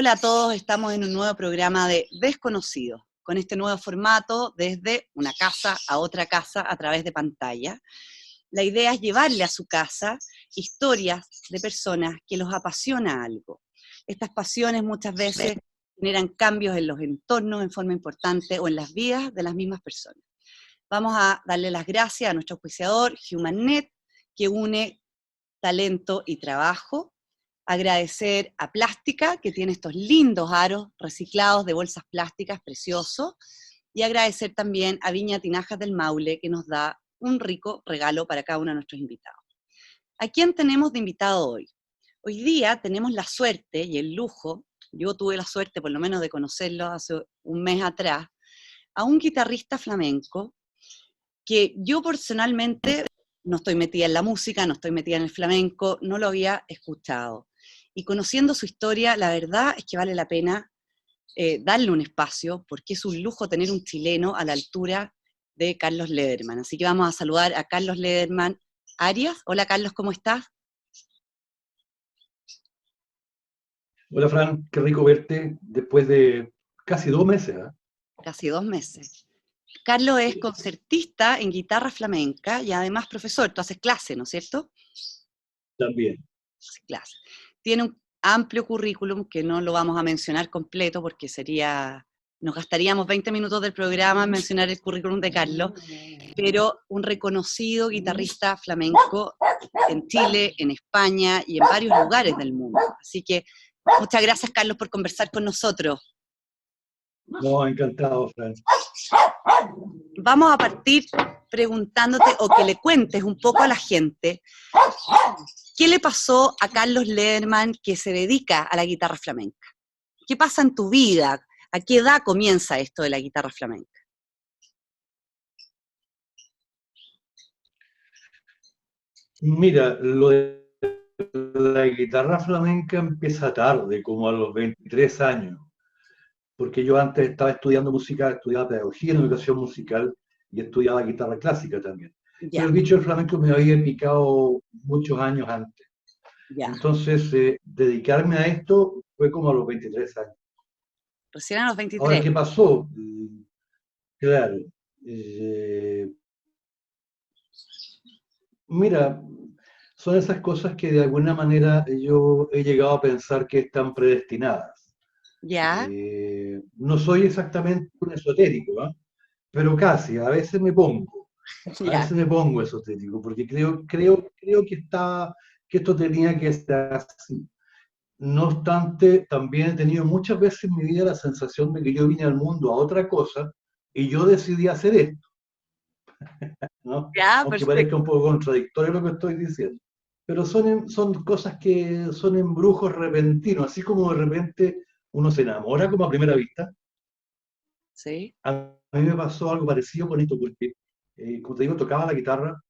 Hola a todos, estamos en un nuevo programa de Desconocidos, con este nuevo formato desde una casa a otra casa a través de pantalla. La idea es llevarle a su casa historias de personas que los apasiona algo. Estas pasiones muchas veces generan cambios en los entornos en forma importante o en las vidas de las mismas personas. Vamos a darle las gracias a nuestro auspiciador HumanNet, que une talento y trabajo. Agradecer a Plástica, que tiene estos lindos aros reciclados de bolsas plásticas, preciosos, y agradecer también a Viña Tinajas del Maule, que nos da un rico regalo para cada uno de nuestros invitados. ¿A quién tenemos de invitado hoy? Hoy día tenemos la suerte y el lujo, yo tuve la suerte por lo menos de conocerlo hace un mes atrás, a un guitarrista flamenco que yo personalmente no estoy metida en la música, no estoy metida en el flamenco, no lo había escuchado. Y conociendo su historia, la verdad es que vale la pena darle un espacio, porque es un lujo tener un chileno a la altura de Carlos Lederman. Así que vamos a saludar a Carlos Lederman Arias. Hola Carlos, ¿cómo estás? Hola Fran, qué rico verte después de casi 2 meses, ¿eh? Casi 2 meses. Carlos es concertista en guitarra flamenca y además profesor. Tú haces clase, ¿no es cierto? También. Haces clase. Tiene un amplio currículum que no lo vamos a mencionar completo porque nos gastaríamos 20 minutos del programa en mencionar el currículum de Carlos, pero un reconocido guitarrista flamenco en Chile, en España y en varios lugares del mundo. Así que muchas gracias, Carlos, por conversar con nosotros. No, encantado, Fran. Vamos a partir preguntándote o que le cuentes un poco a la gente qué le pasó a Carlos Lederman que se dedica a la guitarra flamenca. ¿Qué pasa en tu vida? ¿A qué edad comienza esto de la guitarra flamenca? Mira, lo de la guitarra flamenca empieza tarde, como a los 23 años, porque yo antes estaba estudiando música, estudiaba pedagogía en educación musical y estudiaba guitarra clásica también. Ya, Pero el bicho del flamenco me había picado muchos años antes. ya. Entonces, dedicarme a esto fue como a los 23 años. Recién a los Ahora, 23. ¿qué pasó? Claro. eh, Mira, son esas cosas que de alguna manera yo he llegado a pensar que están predestinadas. Ya, No soy exactamente un esotérico, ¿ah? Pero casi, a ya. veces me pongo esotérico, porque creo que esto tenía que ser así. No obstante, también he tenido muchas veces en mi vida la sensación de que yo vine al mundo a otra cosa y yo decidí hacer esto, ¿no? Ya, Aunque perfecto. parezca un poco contradictorio lo que estoy diciendo. Pero son cosas que son embrujos repentinos, así como de repente uno se enamora como a primera vista. Sí, A mí me pasó algo parecido con esto, porque, como te digo, tocaba la guitarra,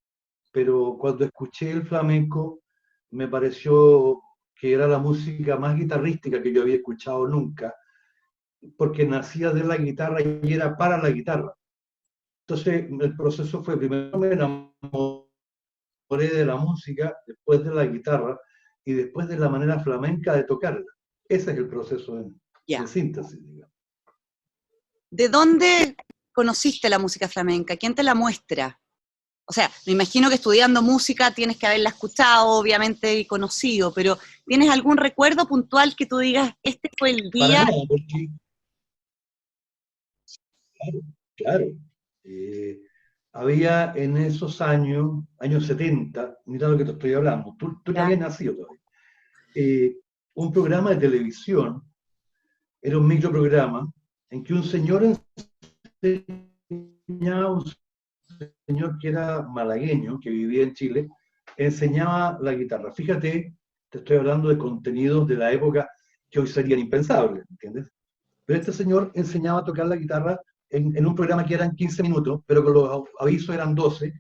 pero cuando escuché el flamenco me pareció que era la música más guitarrística que yo había escuchado nunca, porque nacía de la guitarra y era para la guitarra. Entonces el proceso fue, primero me enamoré de la música, después de la guitarra y después de la manera flamenca de tocarla. Ese es el proceso de ya. síntesis, digamos. ¿De dónde conociste la música flamenca? ¿Quién te la muestra? O sea, me imagino que estudiando música tienes que haberla escuchado, obviamente, y conocido, pero ¿tienes algún recuerdo puntual que tú digas, este fue el Para día? nada, porque, claro, claro, eh, había en esos años 70, mira lo que te estoy hablando, tú no Ya, habías nacido todavía, eh, un programa de televisión, era un microprograma, en que un señor enseñaba, un señor que era malagueño, que vivía en Chile, enseñaba la guitarra. Fíjate, te estoy hablando de contenidos de la época que hoy serían impensables, ¿entiendes? Pero este señor enseñaba a tocar la guitarra en un programa que eran 15 minutos, pero con los avisos eran 12,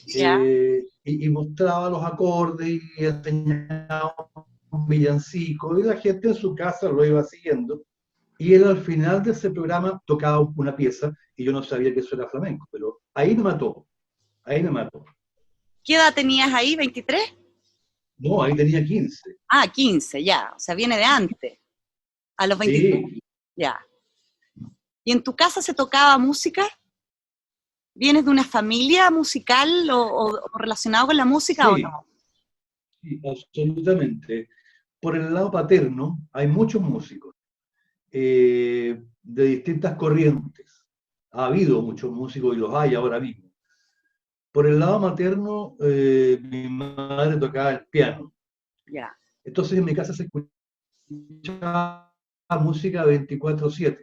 ya. y mostraba los acordes y enseñaba un villancico, y la gente en su casa lo iba siguiendo. Y él al final de ese programa tocaba una pieza, y yo no sabía que eso era flamenco, pero ahí me mató. ¿Qué edad tenías ahí? ¿23? No, ahí tenía 15. Ah, 15, ya. O sea, viene de antes. ¿A los 23? Sí, Ya. ¿Y en tu casa se tocaba música? ¿Vienes de una familia musical o relacionado con la música o sí, no? sí, absolutamente. Por el lado paterno hay muchos músicos de distintas corrientes. Ha habido muchos músicos y los hay ahora mismo. Por el lado materno, mi madre tocaba el piano. Ya, Entonces en mi casa se escuchaba música 24/7,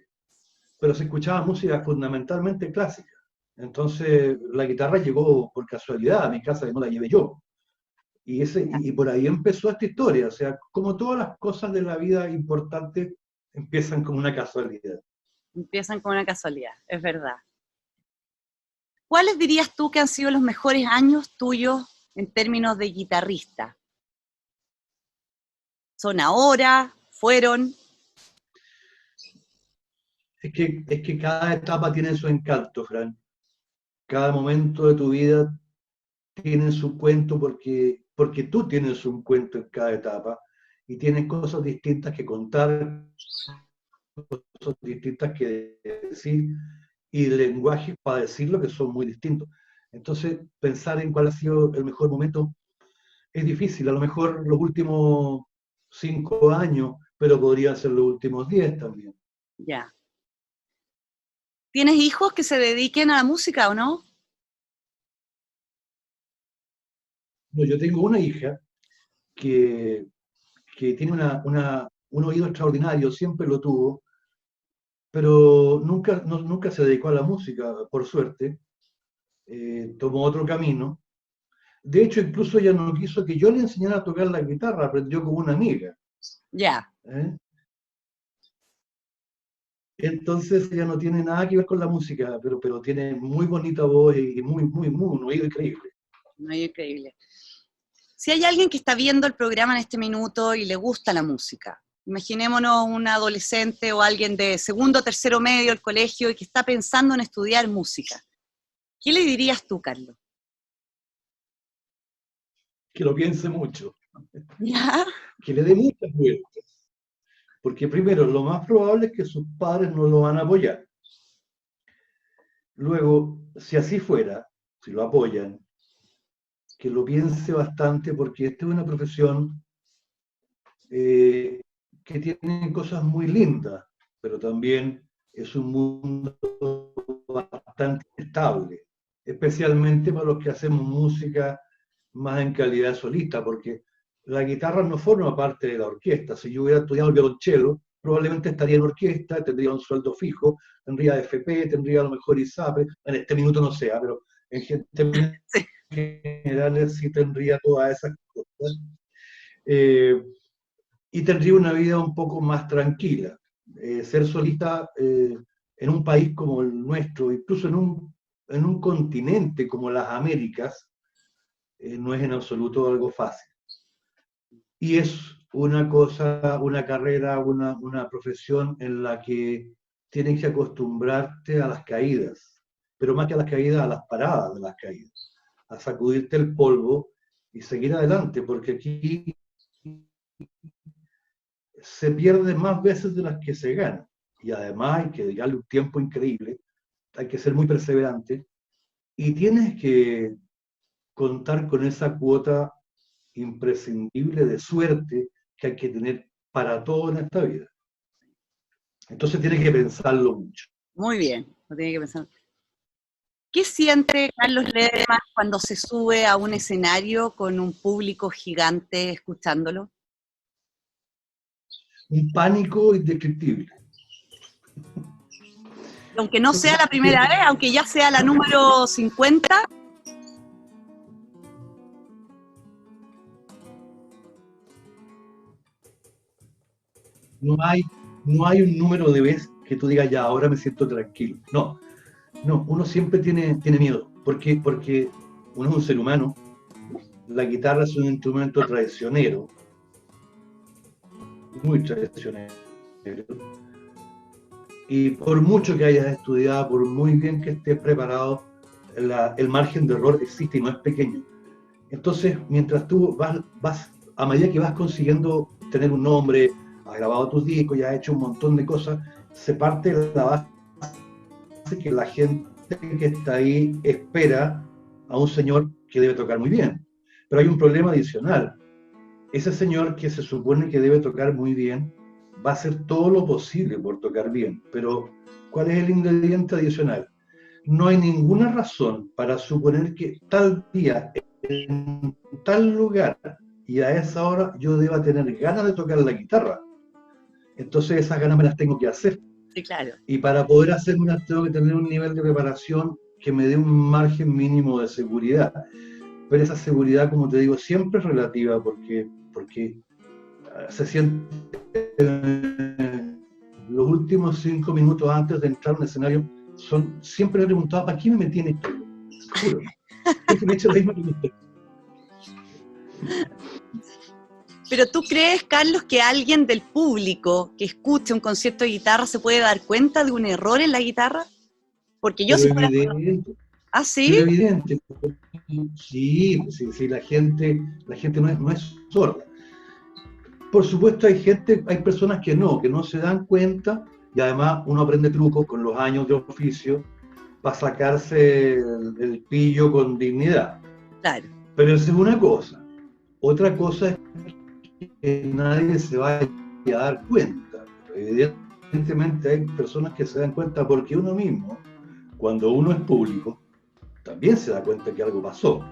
pero se escuchaba música fundamentalmente clásica. Entonces la guitarra llegó por casualidad a mi casa y no la llevé yo. Y por ahí empezó esta historia. O sea, como todas las cosas de la vida importantes empiezan con una casualidad. empiezan con una casualidad, es verdad. ¿Cuáles dirías tú que han sido los mejores años tuyos en términos de guitarrista? ¿Son ahora? ¿Fueron? Es que cada etapa tiene su encanto, Fran. Cada momento de tu vida tiene su cuento porque tú tienes un cuento en cada etapa y tienes cosas distintas que contar, cosas distintas que decir y lenguajes para decirlo que son muy distintos. Entonces, pensar en cuál ha sido el mejor momento es difícil. A lo mejor los últimos 5 años, pero podría ser los últimos 10 también. Ya. ¿Tienes hijos que se dediquen a la música o no? No, yo tengo una hija que, que tiene un oído extraordinario, siempre lo tuvo, pero nunca, nunca se dedicó a la música, por suerte. Tomó otro camino. De hecho, incluso ella no quiso que yo le enseñara a tocar la guitarra, aprendió como una amiga. Ya, ¿Eh? Entonces ella no tiene nada que ver con la música, pero tiene muy bonita voz y muy, un oído increíble. no es increíble. Si hay alguien que está viendo el programa en este minuto y le gusta la música, imaginémonos un adolescente o alguien de segundo o tercero medio del colegio y que está pensando en estudiar música, ¿qué le dirías tú, Carlos? Que lo piense mucho, ¿Ya? que le dé muchas vueltas, porque primero, lo más probable es que sus padres no lo van a apoyar. Luego, si así fuera, si lo apoyan, que lo piense bastante porque esta es una profesión eh, que tiene cosas muy lindas, pero también es un mundo bastante estable, especialmente para los que hacemos música más en calidad solista, porque la guitarra no forma parte de la orquesta. Si yo hubiera estudiado el violonchelo, probablemente estaría en orquesta, tendría un sueldo fijo, tendría FP, tendría a lo mejor ISAPRE, en este minuto no sé, pero en términos Sí. generales sí tendría todas esas cosas. Eh, y tendría una vida un poco más tranquila. Ser solista en un país como el nuestro, incluso en un continente como las Américas, no es en absoluto algo fácil. Y es una cosa, una carrera, una profesión en la que tienes que acostumbrarte a las caídas, pero más que a las caídas, a las paradas de las caídas, a sacudirte el polvo y seguir adelante, porque aquí se pierde más veces de las que se gana. Y además hay que dedicarle un tiempo increíble, hay que ser muy perseverante y tienes que contar con esa cuota imprescindible de suerte que hay que tener para todo en esta vida. Entonces tienes que pensarlo mucho. Muy bien, no tiene que pensar. ¿Qué siente Carlos Ledesma cuando se sube a un escenario con un público gigante escuchándolo? Un pánico indescriptible. Aunque no sea la primera vez, aunque ya sea la número 50. No hay un número de veces que tú digas, ya, ahora me siento tranquilo. No, uno siempre tiene miedo, porque uno es un ser humano, la guitarra es un instrumento traicionero, muy traicionero, y por mucho que hayas estudiado, por muy bien que estés preparado, el margen de error existe y no es pequeño. Entonces, mientras tú vas, a medida que vas consiguiendo tener un nombre, has grabado tus discos, ya has hecho un montón de cosas, se parte de la base que la gente que está ahí espera a un señor que debe tocar muy bien. Pero hay un problema adicional. Ese señor que se supone que debe tocar muy bien, va a hacer todo lo posible por tocar bien. Pero, ¿cuál es el ingrediente adicional? No hay ninguna razón para suponer que tal día, en tal lugar, y a esa hora yo deba tener ganas de tocar la guitarra. Entonces esas ganas me las tengo que hacer. Sí, claro. Y para poder hacerlas tengo que tener un nivel de preparación que me dé un margen mínimo de seguridad. Pero esa seguridad, como te digo, siempre es relativa porque se siente los últimos 5 minutos antes de entrar al escenario, siempre me he preguntado, ¿para qué me metí en esto? Juro. Siempre me he hecho la misma pregunta. Pero ¿tú crees, Carlos, que alguien del público que escuche un concierto de guitarra se puede dar cuenta de un error en la guitarra? Porque yo sí. Pero evidente. ¿Ah, sí? Pero evidente. Sí, la gente no es sorda. Por supuesto hay personas que no se dan cuenta, y además uno aprende trucos con los años de oficio para sacarse el pillo con dignidad. Claro. Pero esa es una cosa. Otra cosa es que nadie se vaya a dar cuenta. Evidentemente hay personas que se dan cuenta porque uno mismo, cuando uno es público, también se da cuenta que algo pasó.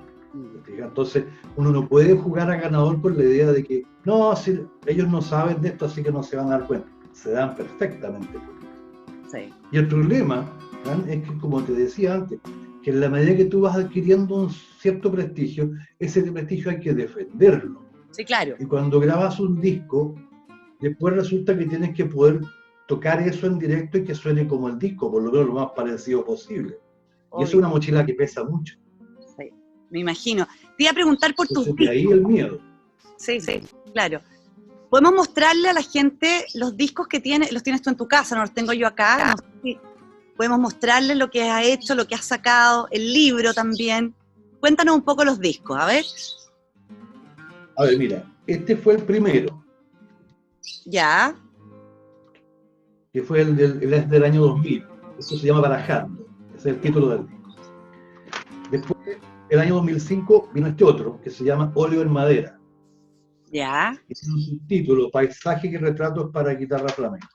Entonces uno no puede jugar a ganador con la idea de que no, si ellos no saben de esto, así que no se van a dar cuenta. Se dan perfectamente cuenta. Sí. Y el problema, ¿no?, es que, como te decía antes, que en la medida que tú vas adquiriendo un cierto prestigio, ese prestigio hay que defenderlo. Sí, claro. Y cuando grabas un disco, después resulta que tienes que poder tocar eso en directo y que suene como el disco, por lo menos lo más parecido posible. Obvio. Y eso es una mochila que pesa mucho. Sí, me imagino. Te iba a preguntar por tus discos. De ahí el miedo. Sí, claro. Podemos mostrarle a la gente los discos que tienes, los tienes tú en tu casa, no los tengo yo acá. No sé si podemos mostrarle lo que has hecho, lo que has sacado, el libro también. Cuéntanos un poco los discos, a ver. A ver, mira, este fue el primero. Ya. Que fue el del año 2000. Eso se llama Barajando. Ese es el título del disco. Después, el año 2005, vino este otro, que se llama Óleo en Madera. Ya. Y tiene un subtítulo, Paisajes y retratos para guitarra flamenca.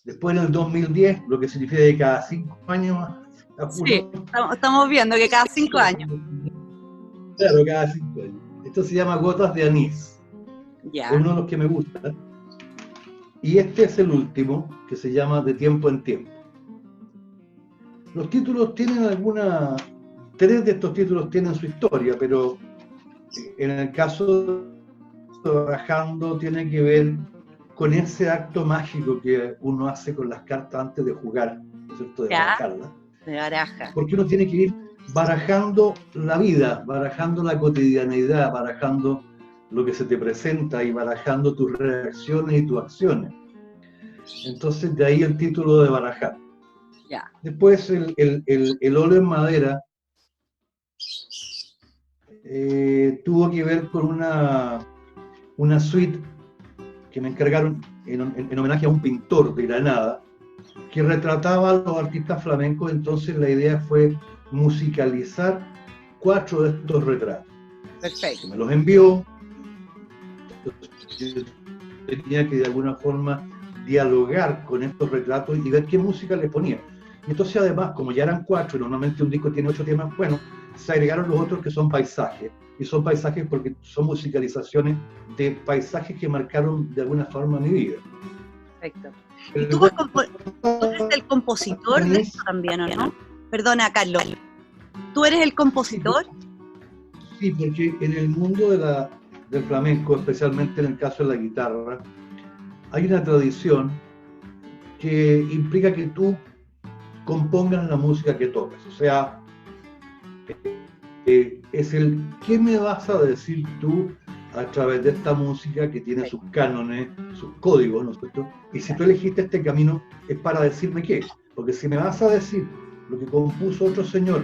Después, en el 2010, lo que significa que cada 5 años... Sí, estamos viendo que cada 5 años. Claro, cada 5 años. Esto se llama Gotas de Anís. Ya. Es uno de los que me gusta. Y este es el último, que se llama De Tiempo en Tiempo. Los títulos tienen alguna... 3 de estos títulos tienen su historia, pero en el caso de Barajando tiene que ver con ese acto mágico que uno hace con las cartas antes de jugar, ¿no es cierto?, de barajarlas. De baraja. Porque uno tiene que ir barajando la vida, barajando la cotidianeidad, barajando lo que se te presenta y barajando tus reacciones y tus acciones. Entonces, de ahí el título de Barajar. Ya. Después, el óleo en madera tuvo que ver con una suite que me encargaron en homenaje a un pintor de Granada que retrataba a los artistas flamencos. Entonces la idea fue musicalizar 4 de estos retratos. Perfecto. Me los envió, yo tenía que de alguna forma dialogar con estos retratos y ver qué música les ponía. Y entonces, además, como ya eran 4 y normalmente un disco tiene 8 temas, bueno, se agregaron los otros que son paisajes. Y son paisajes porque son musicalizaciones de paisajes que marcaron de alguna forma mi vida. Perfecto. ¿Y tú eres el compositor de esto también, o no? Perdona, Carlos. ¿Tú eres el compositor? Sí, porque en el mundo del flamenco, especialmente en el caso de la guitarra, hay una tradición que implica que tú compongas la música que tocas. O sea, es el ¿qué me vas a decir tú a través de esta música que tiene sus cánones, sus códigos, ¿no es cierto? Y si tú elegiste este camino es para decirme qué. Porque si me vas a decir lo que compuso otro señor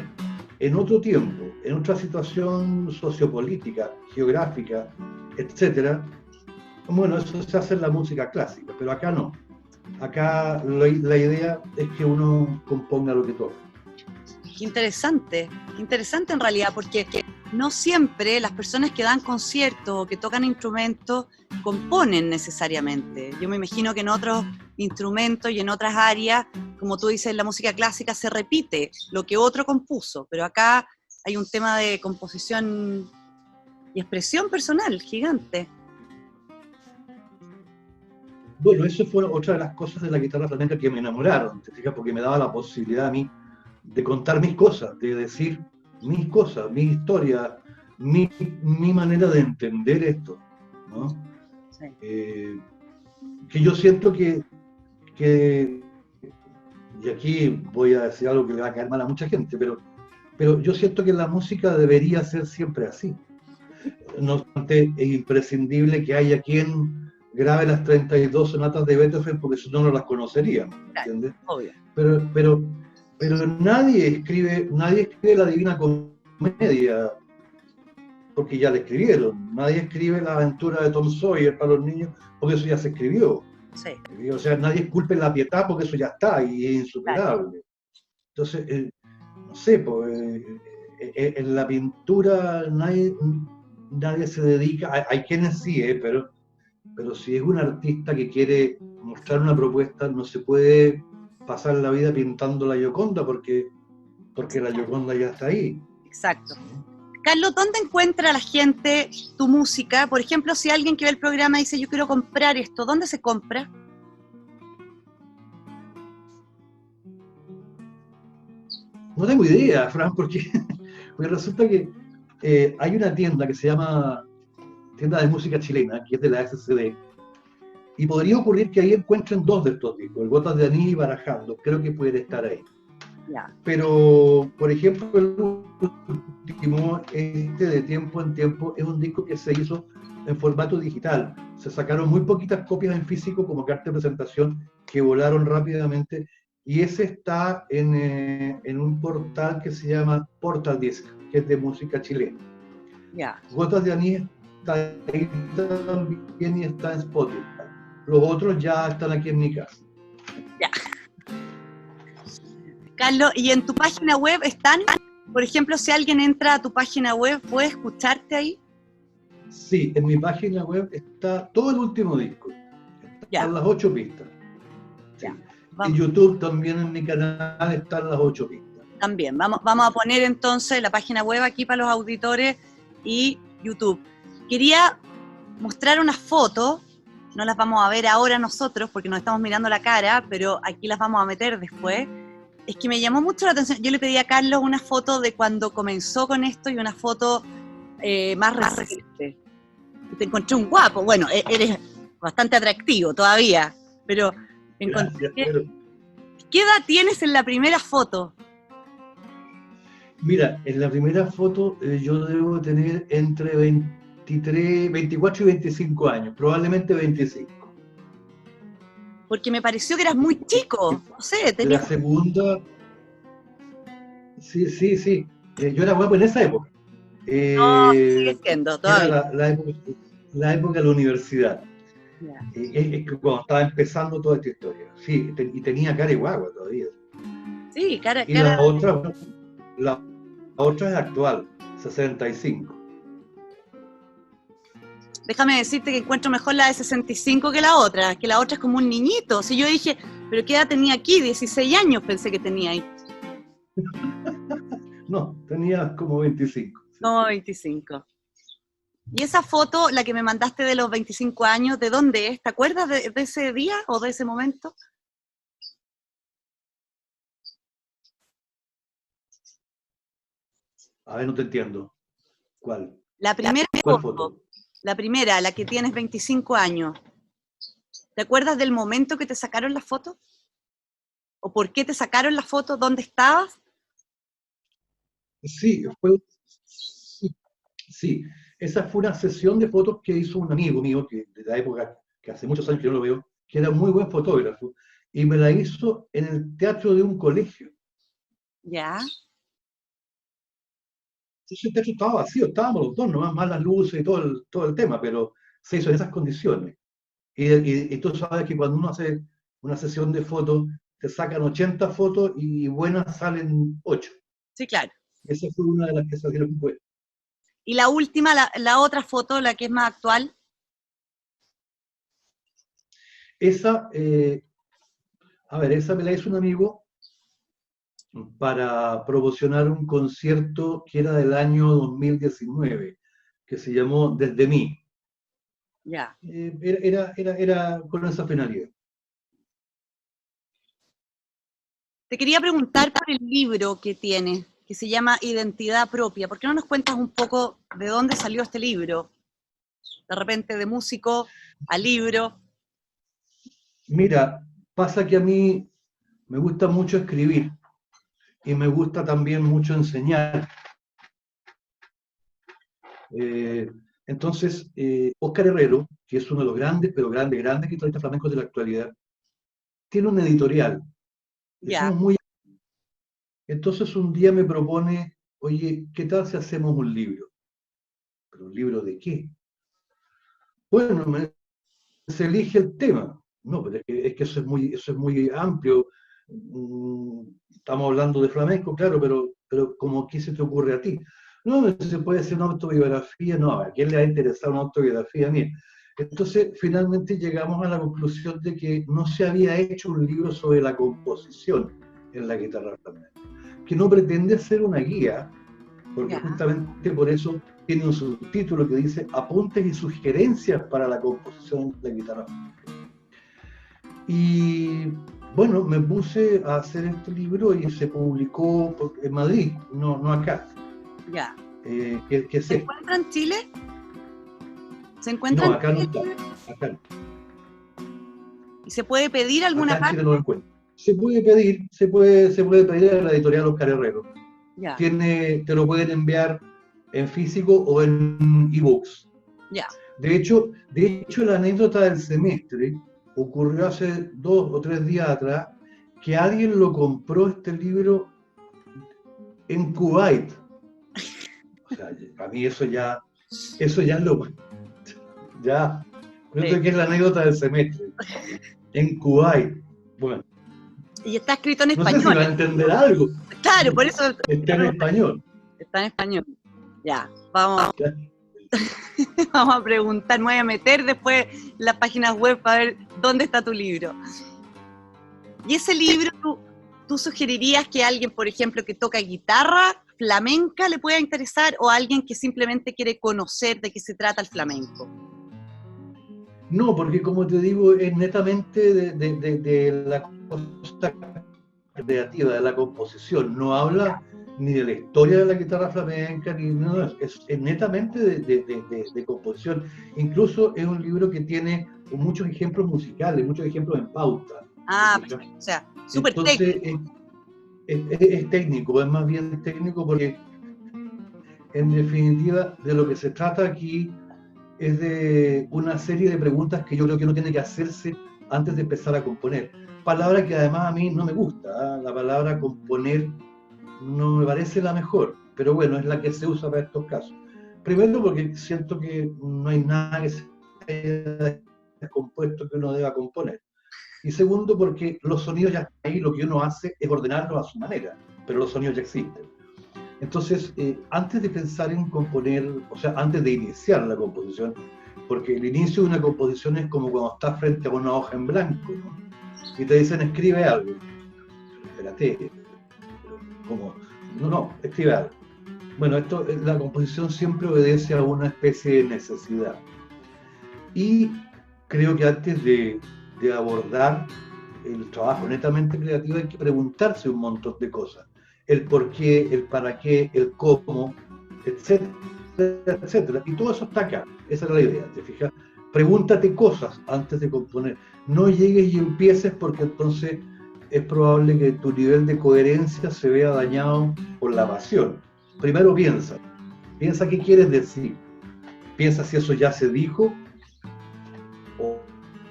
en otro tiempo, en otra situación sociopolítica, geográfica, etcétera, Bueno, eso se hace en la música clásica, pero acá no. Acá la idea es que uno componga lo que toca. Qué interesante en realidad, porque no siempre las personas que dan conciertos o que tocan instrumentos componen necesariamente. Yo me imagino que en otros instrumentos y en otras áreas, como tú dices, en la música clásica se repite lo que otro compuso, pero acá hay un tema de composición y expresión personal gigante. Bueno, eso fue otra de las cosas de la guitarra flamenca que me enamoraron, ¿te fijas? Porque me daba la posibilidad a mí de contar mis cosas, de decir mis cosas, mi historia, mi manera de entender esto, ¿no? Sí. Que yo siento que, y aquí voy a decir algo que le va a caer mal a mucha gente, pero yo siento que la música debería ser siempre así. No obstante, es imprescindible que haya quien grabe las 32 sonatas de Beethoven, porque si no, no las conoceríamos, ¿entiendes? Obvio. Pero nadie escribe la Divina Comedia porque ya la escribieron. Nadie escribe la aventura de Tom Sawyer para los niños porque eso ya se escribió. Sí. O sea, nadie esculpe la Pietà porque eso ya está y es insuperable. Claro. Entonces, no sé, pues, en la pintura nadie se dedica, hay quienes sí, pero si es un artista que quiere mostrar una propuesta, no se puede pasar la vida pintando la Gioconda porque la Gioconda ya está ahí. Exacto. Carlos, ¿dónde encuentra la gente tu música? Por ejemplo, si alguien que ve el programa dice, yo quiero comprar esto, ¿dónde se compra? No tengo idea, Fran, porque resulta que hay una tienda que se llama Tienda de Música Chilena, que es de la SCD, y podría ocurrir que ahí encuentren dos de estos discos, el Gotas de Anís y Barajando, creo que pueden estar ahí. Ya. Pero, por ejemplo, el último, de Tiempo en Tiempo, es un disco que se hizo en formato digital. Se sacaron muy poquitas copias en físico como carta de presentación que volaron rápidamente, y ese está en un portal que se llama Portal Disc, que es de música chilena. Ya. Gotas de Anís está ahí también y está en Spotify. Los otros ya están aquí en mi casa. Ya. Carlos, ¿y en tu página web están? Por ejemplo, si alguien entra a tu página web, ¿puede escucharte ahí? Sí, en mi página web está todo el último disco. Están las 8 pistas. Sí. En YouTube también en mi canal están las 8 pistas. También. Vamos a poner entonces la página web aquí para los auditores y YouTube. Quería mostrar unas fotos, no las vamos a ver ahora nosotros porque nos estamos mirando la cara, pero aquí las vamos a meter después. Es que me llamó mucho la atención. Yo le pedí a Carlos una foto de cuando comenzó con esto y una foto más reciente. Te encontré un guapo. Bueno, eres bastante atractivo todavía, pero encontré... Gracias, ¿Qué edad tienes en la primera foto? Mira, en la primera foto yo debo tener entre 24 y 25 años, probablemente 25. Porque me pareció que eras muy chico, no sé, tenías... La segunda, sí, yo era guapo en esa época. No, sigue siendo, todavía. Era la época de la universidad. Es que cuando estaba empezando toda esta historia. Sí, y tenía cara y guagua todavía. Sí, cara. Y la otra es actual, 65. Déjame decirte que encuentro mejor la de 65 que la otra es como un niñito. Si yo dije, ¿pero qué edad tenía aquí? 16 años pensé que tenía ahí. No, tenía como 25. Como 25. Y esa foto, la que me mandaste de los 25 años, ¿de dónde es? ¿Te acuerdas de ese día o de ese momento? A ver, no te entiendo. ¿Cuál? La primera foto. La primera, la que tienes 25 años. ¿Te acuerdas del momento que te sacaron la foto? ¿O por qué te sacaron la foto? ¿Dónde estabas? Sí, sí. Esa fue una sesión de fotos que hizo un amigo mío, que de la época, que hace muchos años que yo lo veo, que era un muy buen fotógrafo, y me la hizo en el teatro de un colegio. Ya. Entonces el teatro estaba vacío, estábamos los dos, nomás más las luces y todo el tema, pero se hizo en esas condiciones. Y tú sabes que cuando uno hace una sesión de fotos, te sacan 80 fotos y buenas salen 8. Sí, claro. Esa fue una de las que salieron buenas. Y la última, la otra foto, la que es más actual. Esa, esa me la hizo un amigo para promocionar un concierto que era del año 2019, que se llamó Desde mí. Ya. Era con esa finalidad. Te quería preguntar por el libro que tienes, que se llama Identidad Propia. ¿Por qué no nos cuentas un poco de dónde salió este libro? De repente de músico a libro. Mira, pasa que a mí me gusta mucho escribir y me gusta también mucho enseñar. Entonces, Óscar Herrero, que es uno de los grandes, pero grandes guitarristas flamencos de la actualidad, tiene una editorial. Ya. Entonces un día me propone, oye, ¿qué tal si hacemos un libro? ¿Pero un libro de qué? Bueno, se elige el tema. No, pero es que eso es muy amplio. Estamos hablando de flamenco, claro, pero como ¿qué se te ocurre a ti? No, se puede hacer una autobiografía, no, ¿a quién le va a interesar una autobiografía mía? Entonces, finalmente llegamos a la conclusión de que no se había hecho un libro sobre la composición en la guitarra flamenca, que no pretende ser una guía, porque justamente por eso tiene un subtítulo que dice Apuntes y sugerencias para la composición de la guitarra. Y bueno, me puse a hacer este libro y se publicó en Madrid, no acá. Ya. ¿Se encuentra en Chile? ¿Se encuentra no, acá no está. Acá no. ¿Y se puede pedir alguna acá en Chile no lo encuentro. Se puede pedir a la editorial Óscar Herrero. Ya. Te lo pueden enviar en físico o en ebooks. Ya. De hecho, la anécdota del semestre ocurrió hace 2 o 3 días atrás, que alguien lo compró este libro en Kuwait. O sea, a mí eso ya lo... Ya, creo que es la anécdota del semestre. En Kuwait. Bueno. Y está escrito en español. No sé si va a entender algo. Claro, por eso... Está en español. Está en español. Ya, vamos a preguntar, me voy a meter después en las páginas web para ver dónde está tu libro. Y ese libro, ¿tú sugerirías que alguien, por ejemplo, que toca guitarra flamenca le pueda interesar o alguien que simplemente quiere conocer de qué se trata el flamenco? No, porque como te digo, es netamente de la cosa creativa, de la composición. No habla ni de la historia de la guitarra flamenca, ni nada, es netamente de composición. Incluso es un libro que tiene muchos ejemplos musicales, muchos ejemplos en pauta. Ah, perfecto. O sea, súper técnico. Es técnico, es más bien técnico porque en definitiva de lo que se trata aquí es de una serie de preguntas que yo creo que uno tiene que hacerse antes de empezar a componer. Palabra que además a mí no me gusta, ¿eh? La palabra componer no me parece la mejor, pero bueno, es la que se usa para estos casos. Primero porque siento que no hay nada que se haya compuesto que uno deba componer. Y segundo porque los sonidos ya están ahí, lo que uno hace es ordenarlos a su manera, pero los sonidos ya existen. Entonces, antes de pensar en componer, o sea, antes de iniciar la composición, porque el inicio de una composición es como cuando estás frente a una hoja en blanco, ¿no? Y te dicen, escribe algo. Espérate, ¿cómo? No, escribe algo. Bueno, la composición siempre obedece a una especie de necesidad. Y creo que antes de abordar el trabajo netamente creativo hay que preguntarse un montón de cosas. El por qué, el para qué, el cómo, etcétera, etcétera. Y todo eso está acá. Esa es la idea, ¿te fijas? Pregúntate cosas antes de componer. No llegues y empieces porque entonces es probable que tu nivel de coherencia se vea dañado por la pasión. Primero piensa qué quieres decir. Piensa si eso ya se dijo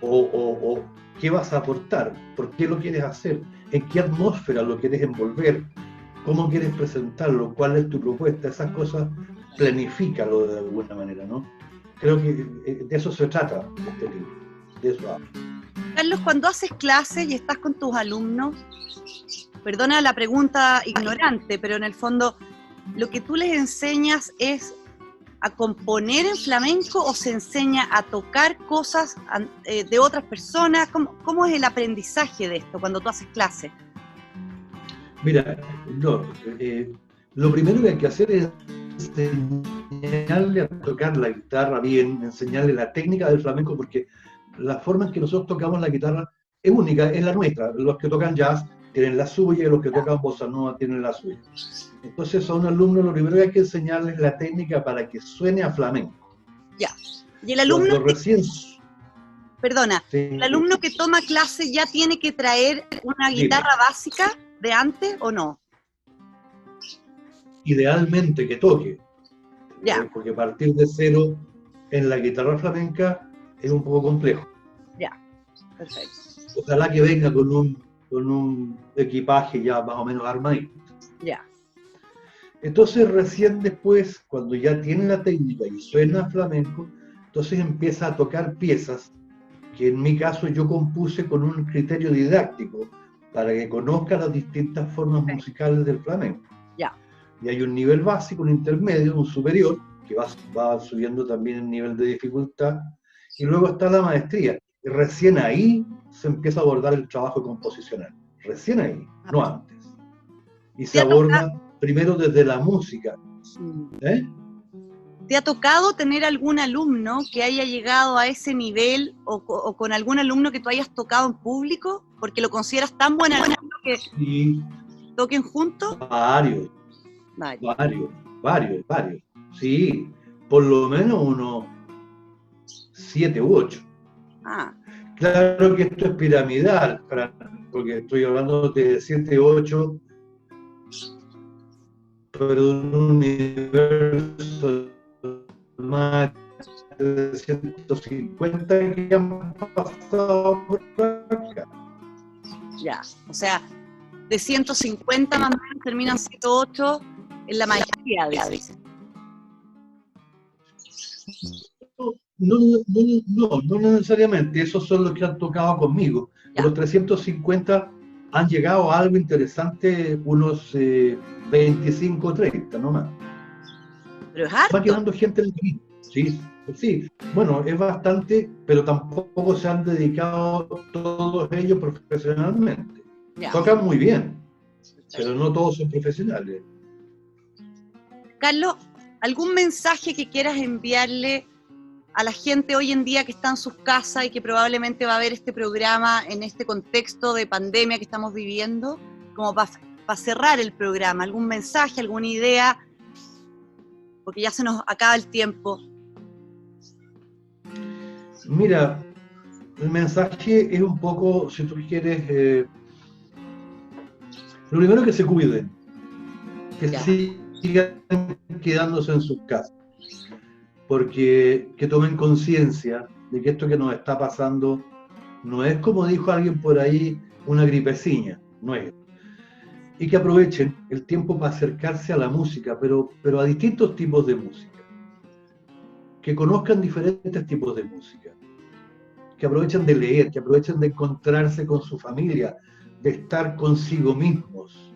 o qué vas a aportar, por qué lo quieres hacer, en qué atmósfera lo quieres envolver, cómo quieres presentarlo, cuál es tu propuesta, esas cosas planifícalo de alguna manera, ¿no? Creo que de eso se trata este libro, de eso hablo. Carlos, cuando haces clases y estás con tus alumnos, perdona la pregunta ignorante, pero en el fondo, ¿lo que tú les enseñas es a componer en flamenco o se enseña a tocar cosas de otras personas? ¿Cómo es el aprendizaje de esto cuando tú haces clases? Mira, no, lo primero que hay que hacer es enseñarle a tocar la guitarra bien, enseñarle la técnica del flamenco, porque la forma en que nosotros tocamos la guitarra es única, es la nuestra. Los que tocan jazz tienen la suya y los que tocan bossa nova tienen la suya. Entonces a un alumno lo primero que hay que enseñarles es la técnica para que suene a flamenco. Ya. Y el alumno Cuando recién... Perdona, Sí. ¿el alumno que toma clase ya tiene que traer una guitarra básica de antes o no? Idealmente que toque, Ya. porque partir de cero en la guitarra flamenca es un poco complejo. Ya, perfecto. Ojalá que venga con un equipaje ya más o menos armadito. Ya. Entonces recién después, cuando ya tiene la técnica y suena flamenco, entonces empieza a tocar piezas que en mi caso yo compuse con un criterio didáctico para que conozca las distintas formas musicales del flamenco. Ya. Y hay un nivel básico, un intermedio, un superior, que va subiendo también el nivel de dificultad, y luego está la maestría. Y recién ahí se empieza a abordar el trabajo composicional. Recién ahí, no antes. Y se aborda primero desde la música. ¿Te ha tocado tener algún alumno que haya llegado a ese nivel o con algún alumno que tú hayas tocado en público? Porque lo consideras tan buen alumno que sí, toquen juntos. Varios. Sí, por lo menos unos 7 u 8. Ah. Claro que esto es piramidal, porque estoy hablando de 7 u 8, pero de un universo más de 150 que han pasado por acá. Ya, o sea, de 150 más o menos terminan 108 en la mayoría de veces. No necesariamente, esos son los que han tocado conmigo. De los 350 han llegado a algo interesante unos 25 o 30, no más. Pero es harto. Va quedando gente en el camino. Sí. Bueno, es bastante, pero tampoco se han dedicado todos ellos profesionalmente. Tocan muy bien, pero no todos son profesionales. Carlos, ¿algún mensaje que quieras enviarle a la gente hoy en día que está en sus casas y que probablemente va a ver este programa en este contexto de pandemia que estamos viviendo? Como para cerrar el programa, ¿algún mensaje, alguna idea? Porque ya se nos acaba el tiempo. Mira, el mensaje es un poco, si tú quieres, lo primero que se cuiden, que sigan quedándose en sus casas, porque que tomen conciencia de que esto que nos está pasando no es, como dijo alguien por ahí, una gripeciña, no es. Y que aprovechen el tiempo para acercarse a la música, pero a distintos tipos de música. Que conozcan diferentes tipos de música. Que aprovechen de leer, que aprovechen de encontrarse con su familia, de estar consigo mismos.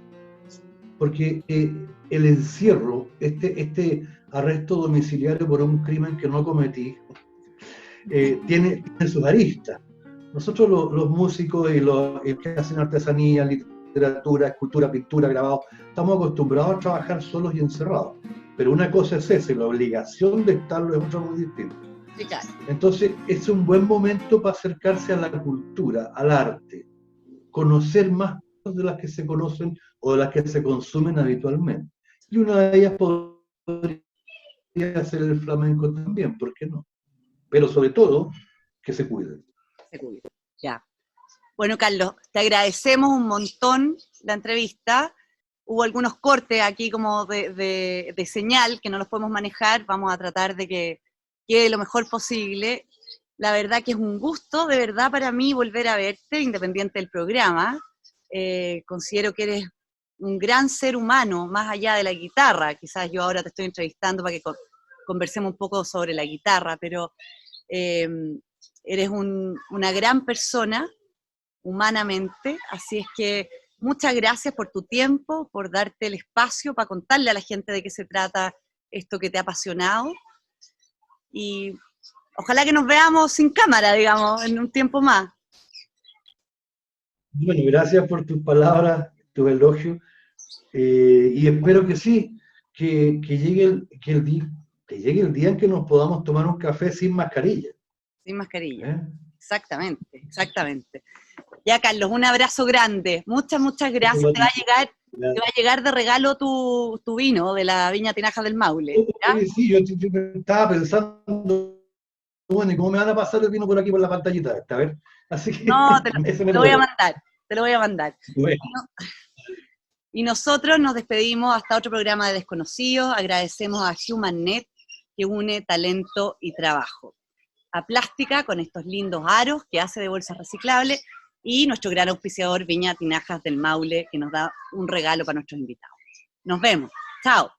Porque el encierro, este arresto domiciliario por un crimen que no cometí, tiene sus aristas. Nosotros los músicos y los que hacen artesanía, literatura, escultura, pintura, grabado, estamos acostumbrados a trabajar solos y encerrados. Pero una cosa es esa, y la obligación de estarlo es otra muy distinta. Sí, claro. Entonces, es un buen momento para acercarse a la cultura, al arte, conocer más cosas de las que se conocen o de las que se consumen habitualmente. Y una de ellas podría ser el flamenco también, ¿por qué no? Pero sobre todo, que se cuiden. Se cuiden, ya. Bueno, Carlos, te agradecemos un montón la entrevista. Hubo algunos cortes aquí como de señal que no los podemos manejar. Vamos a tratar de que quede lo mejor posible. La verdad que es un gusto, de verdad, para mí volver a verte, independiente del programa. Considero que eres un gran ser humano, más allá de la guitarra. Quizás yo ahora te estoy entrevistando para que conversemos un poco sobre la guitarra, pero eres una gran persona, humanamente, así es que muchas gracias por tu tiempo, por darte el espacio para contarle a la gente de qué se trata esto que te ha apasionado, y ojalá que nos veamos sin cámara, digamos, en un tiempo más. Bueno, gracias por tus palabras, tus elogios, y espero que sí, que llegue que llegue el día en que nos podamos tomar un café sin mascarilla. Sin mascarilla, ¿Eh? exactamente, exactamente. Ya, Carlos, un abrazo grande, muchas, muchas gracias, te va a llegar de regalo tu vino de la Viña Tinajas del Maule, ¿ya? Sí, yo estaba pensando, bueno, ¿y cómo me van a pasar el vino por aquí por la pantallita esta? A ver, así que No, ese te me lo voy a muero. mandar, te lo voy a mandar. Bueno, Y nosotros nos despedimos hasta otro programa de Desconocidos. Agradecemos a HumanNet, que une talento y trabajo. A Plástica, con estos lindos aros que hace de bolsas reciclables, y nuestro gran auspiciador Viña Tinajas del Maule, que nos da un regalo para nuestros invitados. Nos vemos. Chao.